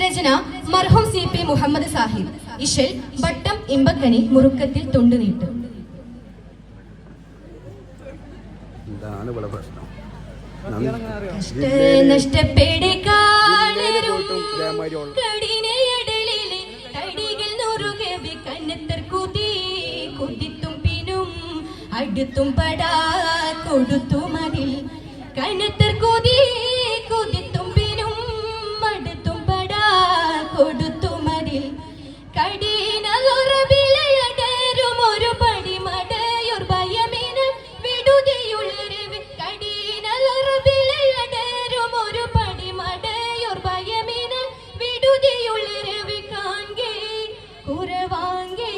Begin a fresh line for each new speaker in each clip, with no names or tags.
രചന മർഹൂം CP മുഹമ്മദ് സാഹിബ്. ഇശൽ വട്ടം ഇമ്പക്കനി മുറുക്കത്തിൽ തുണ്ടുനീട്ട്. അടുത്തും പടാ കൊടുത്തും അതിൽ കനത്തർ കൊതി കൊതിത്തും പിനും അടുത്തും പടാ കൊടുത്തും അതിൽ കടീനൊറവിളയടരും ഒരു പടിമടയൊരു ഭയമിന് വിടുതിയുള്ളരവ് കടീനൊറവിളയടരും ഒരു പടിമടയൊരു ഭയമിന് വിടുതിയുള്ളരവ് കാൺകേ കുറവാങ്കേ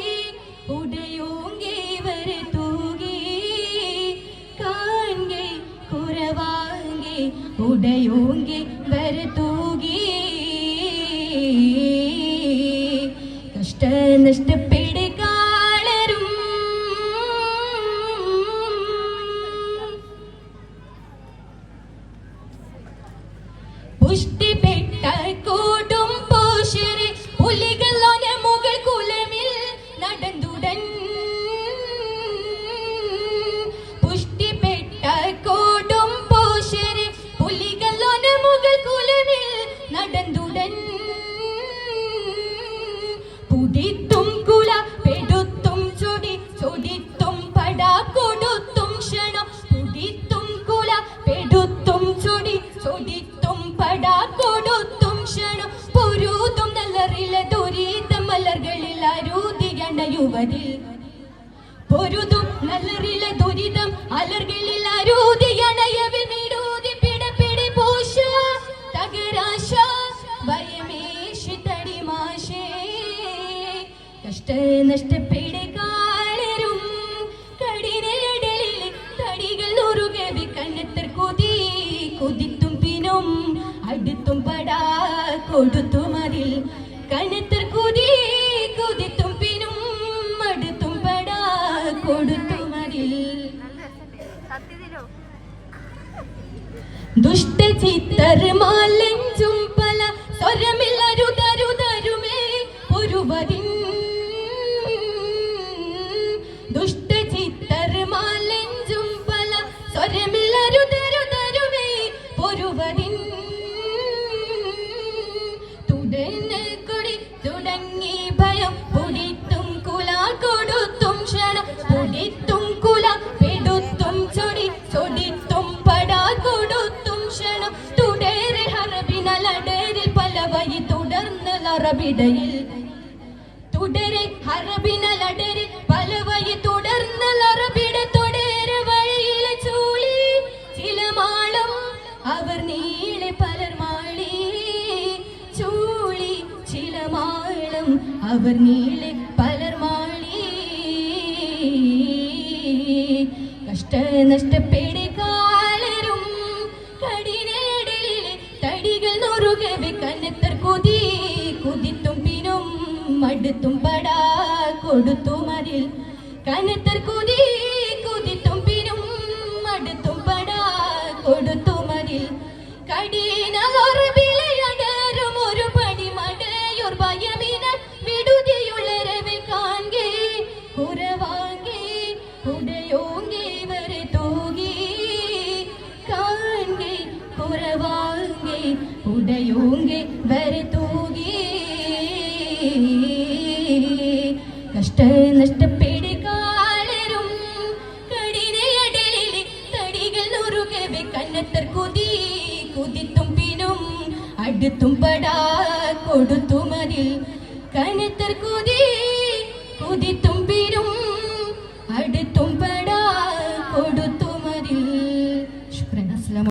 ഉടയോങ്കേ വരെ ഉടയോങ്കി വരതൂകി കഷ്ട നഷ്ടപ്പെടുകാളരും പുഷ്ടിപ്പെട്ട കൂടും പോഷരെ പുലികളോന മുകൾ കുലമിൽ നടന്നുടൻ പുഷ്ടിപ്പെട്ട കൂടും പോഷരെ പുലികളോന മുകൾ കുലമിൽ നടന്നുടൻ പുടിത്തും കുല പെടുത്തും ചൊടി ചൊടിത്തും പടാ കൊടുത്തും ക്ഷണം പുടിത്തും കുല പെടുത്തും ചൊടി ചൊടിത്തും പടാ കൊടുത്തും ക്ഷണം പൊരുതും നല്ലറില ദുരിത മലർകളിൽ അരുതികണ്ട യുവതിൽ പൊരുതും നല്ലറില ദുരിതം അലർകളിൽ അരുതിയണയവിൽ നീടൂതി പിടപിടി പോഷ തകരാശ ഭയമേഷി തടിമാശേ കഷ്ട നഷ്ടപ്പെടുകാളരും കടിനടലിൽ തടികൾ ഉറുകവി കണ്ണത്തർ കൊതി കൊതിത്തും പിനും അടുത്തും പടാ കൊടുത്തും അതിൽ കണ്ണത്തർ കൊതി കൊതിത്തും പിനും അടുത്തും പടാ കൊടുത്തും അതിൽ ദുഷ്ടചിത്തർ മാലഞ്ചും പല സ്വരമില്ലരുതരുതരുമേ ഒരുവരിൻ ദുഷ്ടചിത്തർ മാലഞ്ചും പല സ്വരമില്ലരുതരുതരുമേ ഒരുവരിൻ തുടർന്ന് കൊടി തുടങ്ങി ഭയം പൊടിത്തും കുല കൊടുത്തും ക്ഷണം പൊടിത്തും കുല പെടുത്തും ചൊടി ചൊടിത്തും പടാ കൊടുത്തും ക്ഷണം തുടരെ ഹറബിനലടരിൽ പല വഴി തുടർന്ന് ലറബിടയിൽ തുടരെ ഹറബിനലടരിൽ പല വഴി തുടർന്ന് ലറബിട തുടരെ വഴിയിലെ ചൂളി ചില മാളം അവർ നീളെ പലർ മാളി ചൂളി ചില മാളം അവർ നീളെ പലർ മാളി കഷ്ട നഷ്ടപ്പെടുകാളരും കടിനടലിലെ തടികൾ നുറുകവി കനത്തർ കൊതി കുതിത്തും പിനും അടുത്തും പടാ കൊടുത്തും അതിൽ കനത്തർ കൊതി കുതിത്തും പിനും അടുത്തും പടാ കൊടുത്തും അതിൽ കടീനൊറവിളയടരും ഒരു പടിമടയൊരു ഭയമിന വിടുതിയുള്ളരവെ കാൺകേ കുറവാങ്കേ ഉടയോങ്കേ വരെ തൂകി കാൺകേ കുറവാങ്കേ ഉടയോങ്കേ വരെ തൂകി കഷ്ട നഷ്ടപ്പെടുകാളരും കടിനടലിലെ തടികൾ ഉറുകവെ കണ്ണത്തർ കൊതി കുതിത്തും പിനും അടുത്തും പടാ കൊടുത്തും അതിൽ കനത്തർ കൊതി കുതിത്തും